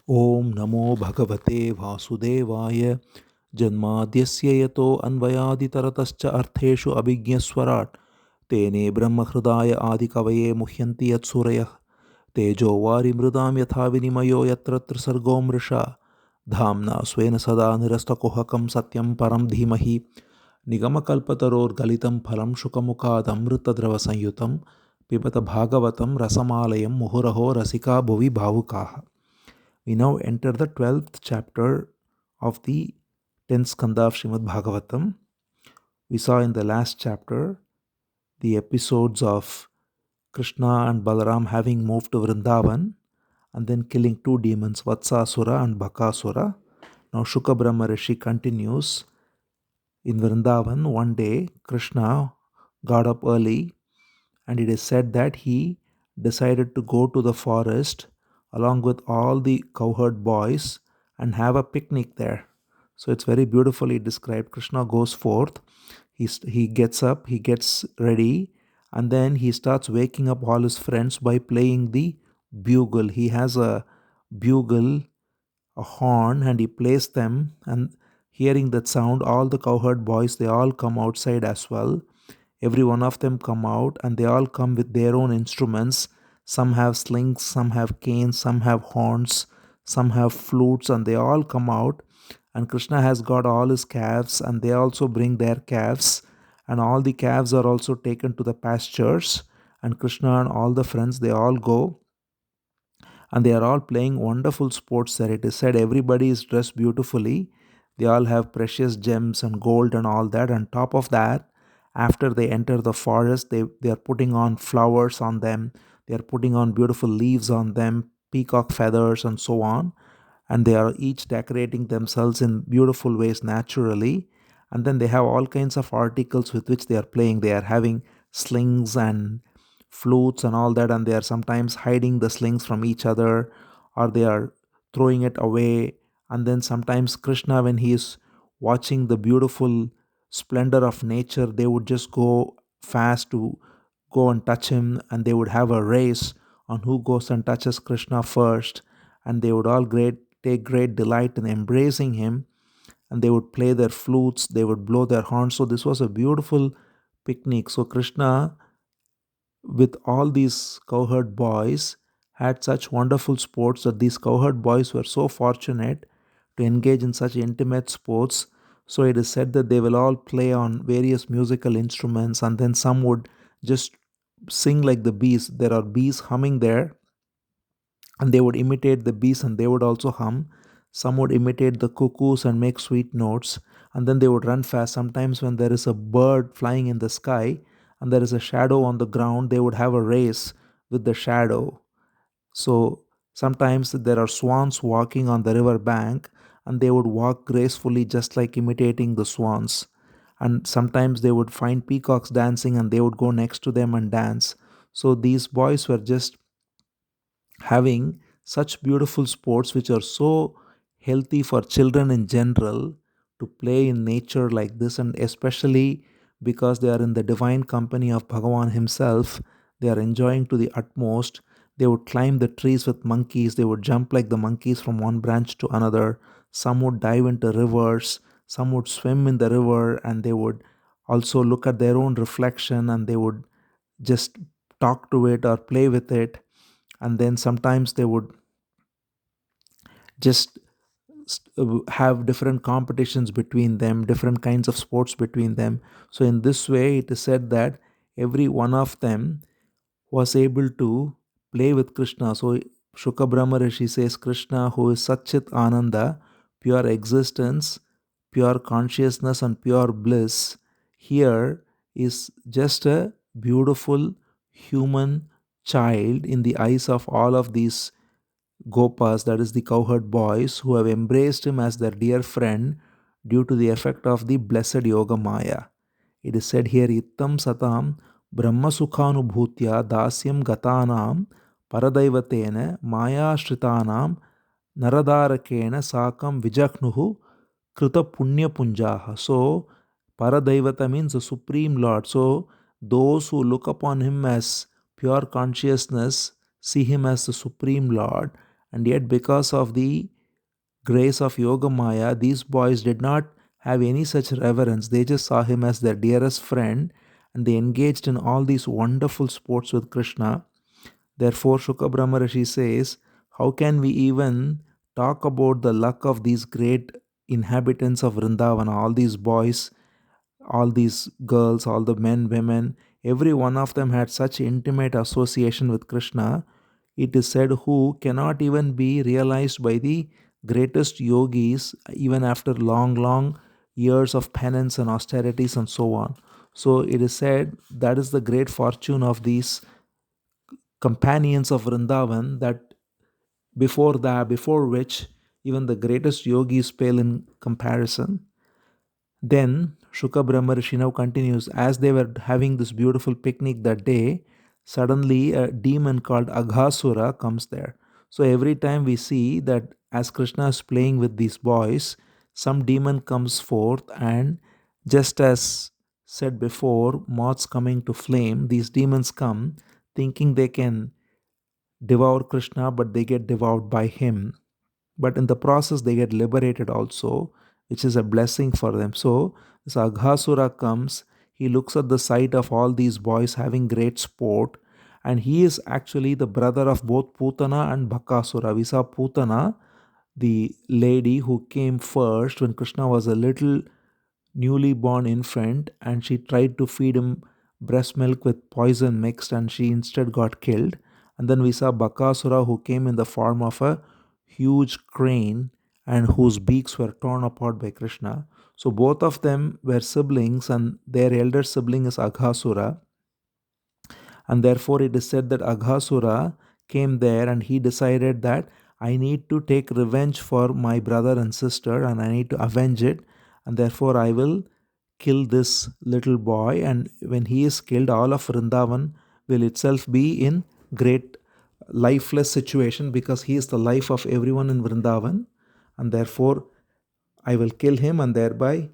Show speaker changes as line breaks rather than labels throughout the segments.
Om Namo Bhagavate Vasudevaya Janmadhyasya Yato Anvayaditaratascha Artheshu Abhigyaswarat Tene Brahma Hridaya Adikavaye Muhyanti Yatsurayah Tejo Vari Mridam Yatha Vinimayo Yatra Trisargom Risha Dhamna Swena Sada Nirastakohakam Satyam Param Dhimahi Nigamakalpataror Galitam Phalam Shukamukad Amritadrava Sanyutam Pibata Bhagavatam Rasamalayam Muhuraho Rasika Bhuvi Bhavukaha. We now enter the 12th chapter of the 10th Skandha of Srimad Bhagavatam. We saw in the last chapter the episodes of Krishna and Balaram having moved to Vrindavan and then killing two demons, Vatsasura and Bhakasura. Now Shuka Brahma Rishi continues. In Vrindavan, one day Krishna got up early and it is said that he decided to go to the forest along with all the cowherd boys and have a picnic there. So it's very beautifully described. Krishna goes forth, he gets up, he gets ready, and then he starts waking up all his friends by playing the bugle. He has a bugle, a horn, and he plays them, and hearing that sound, all the cowherd boys, they all come outside as well. Every one of them come out and they all come with their own instruments. Some have slings, some have canes, some have horns, some have flutes, and they all come out. And Krishna has got all his calves, and they also bring their calves. And all the calves are also taken to the pastures. And Krishna and all the friends, they all go and they are all playing wonderful sports there. It is said everybody is dressed beautifully. They all have precious gems and gold and all that. On top of that, after they enter the forest, they are putting on flowers on them. They are putting on beautiful leaves on them, peacock feathers, and so on. And they are each decorating themselves in beautiful ways naturally. And then they have all kinds of articles with which they are playing. They are having slings and flutes and all that, and they are sometimes hiding the slings from each other or they are throwing it away. And then sometimes Krishna, when he is watching the beautiful splendor of nature, they would just go fast to go and touch him, and they would have a race on who goes and touches Krishna first, and they would all take great delight in embracing him, and they would play their flutes, they would blow their horns. So this was a beautiful picnic. So Krishna, with all these cowherd boys, had such wonderful sports that these cowherd boys were so fortunate to engage in such intimate sports. So it is said that they will all play on various musical instruments, and then some would just sing like the bees. There are bees humming there, and they would imitate the bees and they would also hum. Some would imitate the cuckoos and make sweet notes, and then they would run fast. Sometimes, when there is a bird flying in the sky and there is a shadow on the ground, they would have a race with the shadow. So, sometimes there are swans walking on the river bank and they would walk gracefully, just like imitating the swans. And sometimes they would find peacocks dancing and they would go next to them and dance. So, these boys were just having such beautiful sports which are so healthy for children in general to play in nature like this, and especially because they are in the divine company of Bhagavan himself, they are enjoying to the utmost. They would climb the trees with monkeys, they would jump like the monkeys from one branch to another. Some would dive into rivers, some would swim in the river, and they would also look at their own reflection and they would just talk to it or play with it. And then sometimes they would just have different competitions between them, different kinds of sports between them. So in this way it is said that every one of them was able to play with Krishna. So Shuka Brahma Rishi says Krishna, who is Satchit Ananda, pure existence, pure consciousness, and pure bliss, here is just a beautiful human child in the eyes of all of these Gopas, that is the cowherd boys, who have embraced him as their dear friend due to the effect of the blessed Yoga Maya. It is said here, Ittam Satam Brahma Sukhanubhutya Dasyam Gatanam Paradaivatena Maya Shritanam Naradarakena Sakam Vijaknuhu Krita Punya Punjaha. So, Paradaivata means the Supreme Lord. So, those who look upon him as pure consciousness see him as the Supreme Lord, And yet, because of the grace of Yogamaya, these boys did not have any such reverence. They just saw him as their dearest friend, and they engaged in all these wonderful sports with Krishna. Therefore, Shukra Brahmarishi says, how can we even talk about the luck of these great inhabitants of Vrindavan, all these boys, all these girls, all the men, women, every one of them had such intimate association with Krishna, it is said, who cannot even be realized by the greatest yogis, even after long, long years of penance and austerities and so on. So it is said that is the great fortune of these companions of Vrindavan, that before which even the greatest yogis pale in comparison. Then Shuka Brahmarishi now continues, as they were having this beautiful picnic that day, suddenly a demon called Aghasura comes there. So every time we see that as Krishna is playing with these boys, some demon comes forth, and just as said before, moths coming to flame, these demons come thinking they can devour Krishna, but they get devoured by him. But in the process, they get liberated also, which is a blessing for them. So, this Aghasura comes, he looks at the sight of all these boys having great sport, and he is actually the brother of both Putana and Bakasura. We saw Putana, the lady who came first when Krishna was a little newly born infant, and she tried to feed him breast milk with poison mixed, and she instead got killed. And then we saw Bakasura, who came in the form of a huge crane and whose beaks were torn apart by Krishna. So both of them were siblings, and their elder sibling is Aghasura. And therefore, it is said that Aghasura came there and he decided that I need to take revenge for my brother and sister, and I need to avenge it. And therefore, I will kill this little boy. And when he is killed, all of Vrindavan will itself be in great lifeless situation, because he is the life of everyone in Vrindavan. And therefore, I will kill him and thereby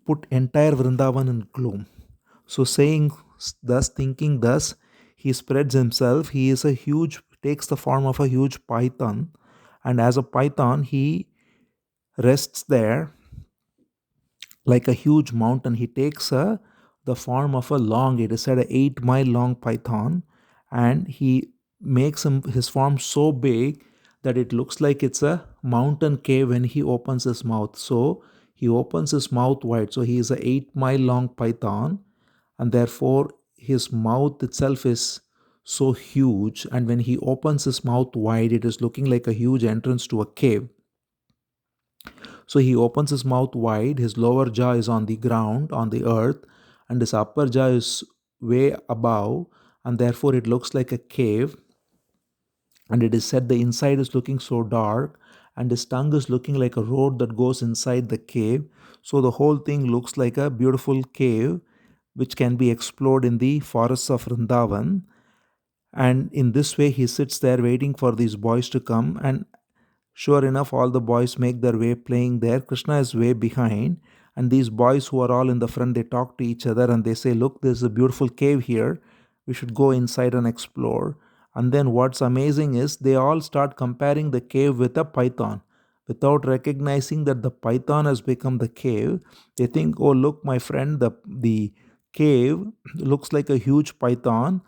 put entire Vrindavan in gloom. So saying thus, thinking thus, he spreads himself. He is a huge, takes the form of a huge python, and as a python, he rests there like a huge mountain. He takes the form of a long, it is said, a 8 mile long python, and he makes his form so big that it looks like it's a mountain cave when he opens his mouth. So he opens his mouth wide. So he is a 8 mile long python, and therefore his mouth itself is so huge. And when he opens his mouth wide, it is looking like a huge entrance to a cave. So he opens his mouth wide, his lower jaw is on the ground, on the earth, and his upper jaw is way above, and therefore it looks like a cave. And it is said the inside is looking so dark, and his tongue is looking like a road that goes inside the cave. So the whole thing looks like a beautiful cave which can be explored in the forests of Vrindavan. And in this way, he sits there waiting for these boys to come. And sure enough, all the boys make their way playing there. Krishna is way behind. And these boys who are all in the front, they talk to each other and they say, look, there's a beautiful cave here. We should go inside and explore. And then what's amazing is they all start comparing the cave with a python. Without recognizing that the python has become the cave, they think, oh, look, my friend, the cave looks like a huge python.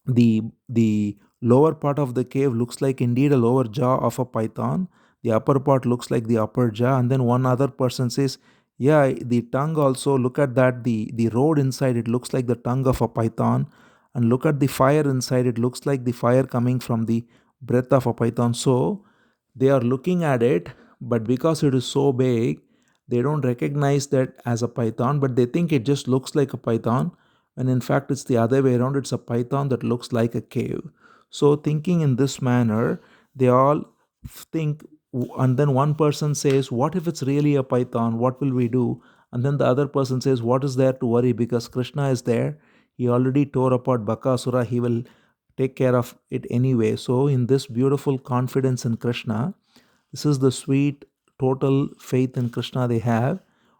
The lower part of the cave looks like indeed a lower jaw of a python. The upper part looks like the upper jaw. And then one other person says, yeah, the tongue also, look at that, the road inside, it looks like the tongue of a python. And look at the fire inside, it looks like the fire coming from the breath of a python. So they are looking at it, but because it is so big, they don't recognize that as a python, but they think it just looks like a python, when in fact it's the other way around. It's a python that looks like a cave. So thinking in this manner, they all think, and then one person says, what if it's really a python, what will we do? And then the other person says, what is there to worry, because Krishna is there, he already tore apart Bakasura, he will take care of it anyway. So in this beautiful confidence in Krishna, this is the sweet total faith in Krishna they have,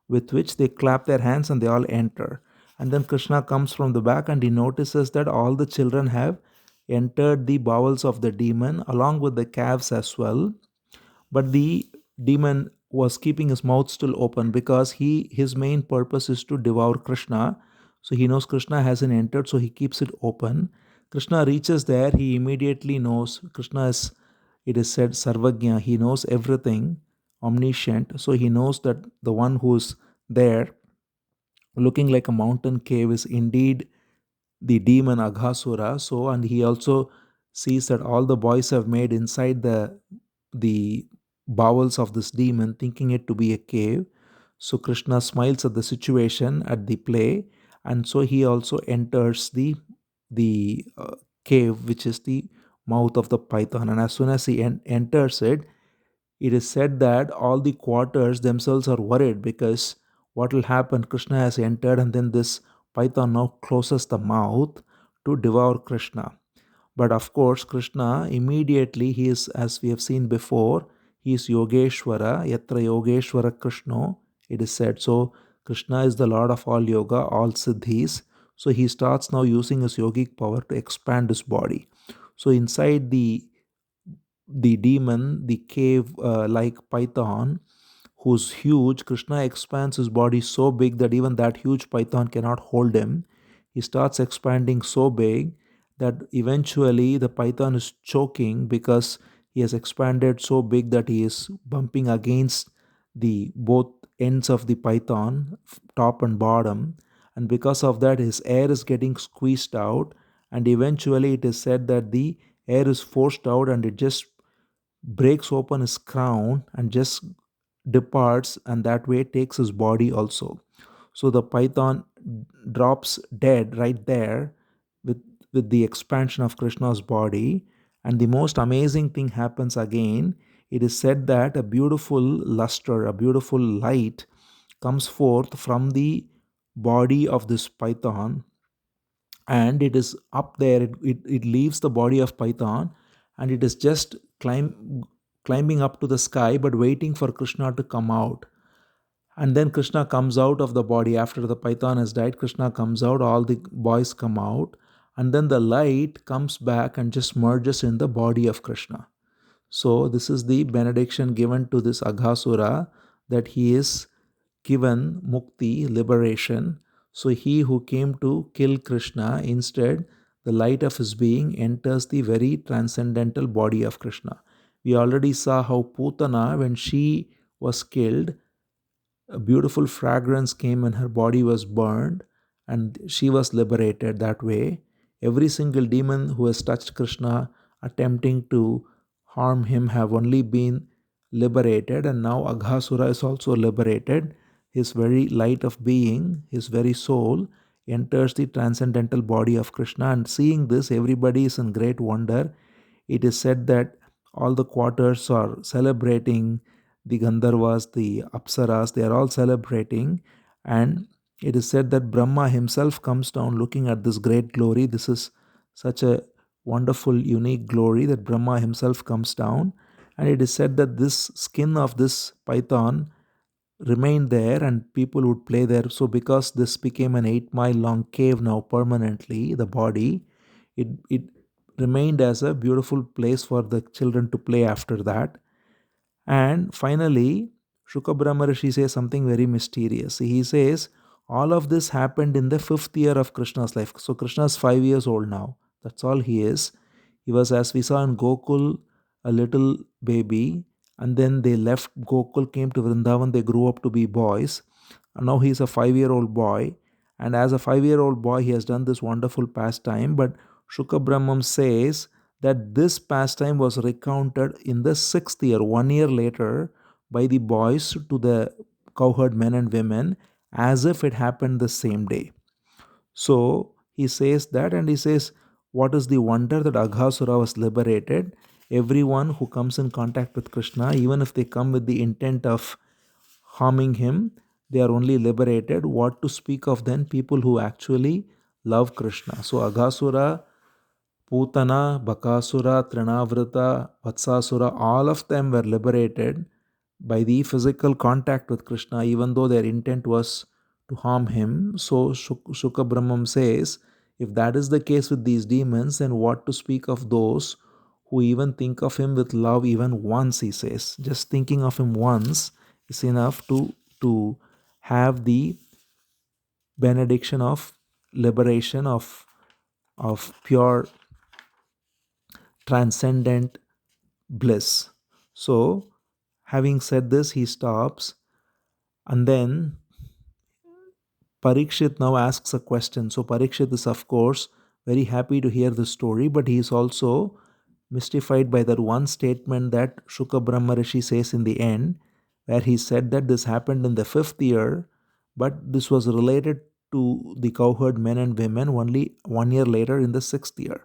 with which they clap their hands and they all enter. And then Krishna comes from the back and he notices that all the children have entered the bowels of the demon along with the calves as well. But the demon was keeping his mouth still open because his main purpose is to devour Krishna. So he knows Krishna hasn't entered, so he keeps it open. Krishna reaches there, he immediately knows. Krishna is, it is said, Sarvagya, he knows everything, omniscient. So he knows that the one who's there looking like a mountain cave is indeed the demon Aghasura. So, and he also sees that all the boys have made inside the bowels of this demon, thinking it to be a cave. So Krishna smiles at the situation, at the play, and so he also enters the cave, which is the mouth of the python. And as soon as he enters it, it is said that all the quarters themselves are worried because what will happen? Krishna has entered, and then this python now closes the mouth to devour Krishna. But of course, Krishna immediately, he is, as we have seen before, he is Yogeshwara, Yatra Yogeshwara Krishna, it is said. So, Krishna is the Lord of all yoga, all siddhis. So, he starts now using his yogic power to expand his body. So, inside the demon, the cave like python, who's huge, Krishna expands his body so big that even that huge python cannot hold him. He starts expanding so big that eventually the python is choking because he has expanded so big that he is bumping against the both ends of the python, top and bottom. And because of that, his air is getting squeezed out. And eventually, it is said that the air is forced out and it just breaks open his crown and just departs, and that way takes his body also. So the python drops dead right there with the expansion of Krishna's body. And the most amazing thing happens again. It is said that a beautiful luster, a beautiful light comes forth from the body of this python, and it is up there. It leaves the body of python, and it is just climbing up to the sky but waiting for Krishna to come out. And then Krishna comes out of the body after the python has died. Krishna comes out, all the boys come out, and then the light comes back and just merges in the body of Krishna. So this is the benediction given to this Aghasura, that he is given mukti, liberation. So he who came to kill Krishna, instead, the light of his being enters the very transcendental body of Krishna. We already saw how Putana, when she was killed, a beautiful fragrance came and her body was burned and she was liberated that way. Every single demon who has touched Krishna attempting to harm him have only been liberated, and now Aghasura is also liberated. His very light of being, his very soul, enters the transcendental body of Krishna, and seeing this, everybody is in great wonder. It is said that all the quarters are celebrating, the Gandharvas, the Apsaras, they are all celebrating. And it is said that Brahma himself comes down looking at this great glory. This is such a wonderful, unique glory that Brahma himself comes down. And it is said that this skin of this python remained there and people would play there. So, because this became an 8-mile long cave now permanently, the body, it remained as a beautiful place for the children to play after that. And finally, Shuka Brahma Rishi says something very mysterious. He says, all of this happened in the 5th year of Krishna's life. So Krishna is 5 years old now. That's all he is. He was, as we saw in Gokul, a little baby. And then they left Gokul, came to Vrindavan. They grew up to be boys. And now he's a 5-year-old boy. And as a 5-year-old boy, he has done this wonderful pastime. But Shuka Brahman says that this pastime was recounted in the 6th year, 1 year later, by the boys to the cowherd men and women, as if it happened the same day. So he says that, and he says, what is the wonder that Aghasura was liberated? Everyone who comes in contact with Krishna, even if they come with the intent of harming him, they are only liberated. What to speak of then people who actually love Krishna? So Aghasura, Putana, Bakasura, Trinavrata, Vatsasura, all of them were liberated by the physical contact with Krishna, even though their intent was to harm him. So Shuka Brahman says, If that is the case with these demons, then what to speak of those who even think of him with love even once, he says. Just thinking of him once is enough to have the benediction of liberation, of pure transcendent bliss. So, having said this, he stops, and then Parikshit now asks a question. So, Parikshit is, of course, very happy to hear the story, but he is also mystified by that one statement that Shuka Brahma Rishi says in the end, where he said that this happened in the 5th year, but this was related to the cowherd men and women only 1 year later in the 6th year.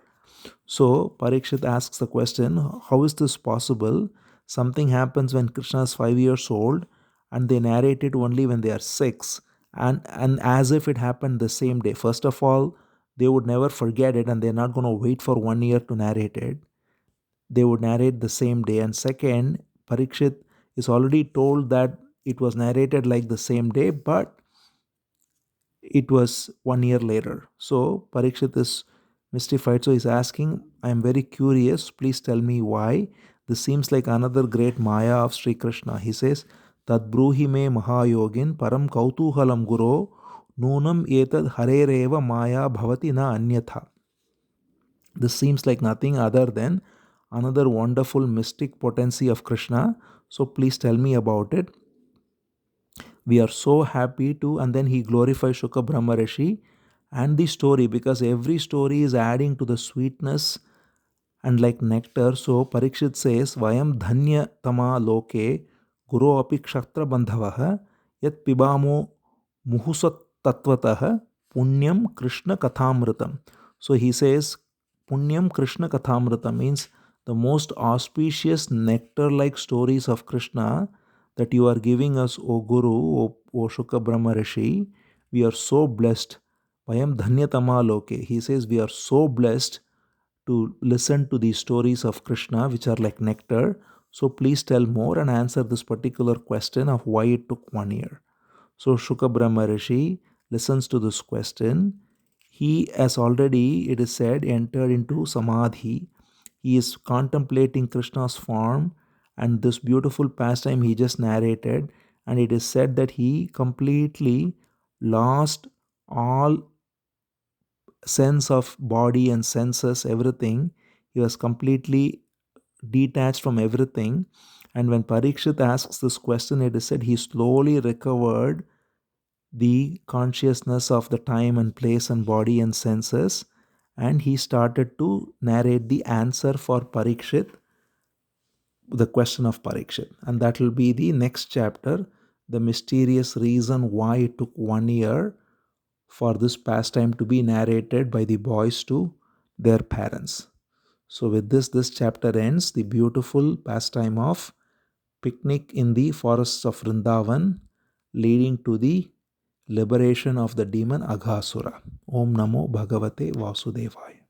So Parikshit asks the question, how is this possible? Something happens when Krishna is 5 years old and they narrate it only when they are 6, and as if it happened the same day. First of all, they would never forget it and they're not going to wait for 1 year to narrate it. They would narrate the same day. And second, Parikshit is already told that it was narrated like the same day, but it was 1 year later. So Parikshit is mystified. So he's asking, I am very curious. Please tell me why. This seems like another great Maya of Sri Krishna. He says, Tad bruhi me mahayogin param kautuhalam guro nunam etad harereva maya bhavati na anyatha. This seems like nothing other than another wonderful mystic potency of Krishna. So please tell me about it. We are so happy to, and then he glorifies Shuka Brahma Rishi and the story, because every story is adding to the sweetness and like nectar. So Parikshit says, Vayam dhanya tama loke guru api kshatra bandhavaha yat pibamo muhusat tatvatah punyam Krishna kathamritam. So he says, Punyam Krishna kathamritam means the most auspicious nectar like stories of Krishna that you are giving us, O Guru, O Shuka Brahma Rishi. We are so blessed. Vayam dhanyatama loke. He says we are so blessed to listen to these stories of Krishna, which are like nectar. So please tell more and answer this particular question of why it took 1 year. So Shuka Brahma Rishi listens to this question. He has already, it is said, entered into Samadhi. He is contemplating Krishna's form and this beautiful pastime he just narrated. And it is said that he completely lost all sense of body and senses, everything. He was completely detached from everything. And when Parikshit asks this question, it is said he slowly recovered the consciousness of the time and place and body and senses, and he started to narrate the answer for Parikshit, the question of Parikshit. And that will be the next chapter, the mysterious reason why it took 1 year for this pastime to be narrated by the boys to their parents. So with this chapter ends the beautiful pastime of picnic in the forests of Vrindavan, leading to the liberation of the demon Aghasura. Om Namo Bhagavate Vasudevaya.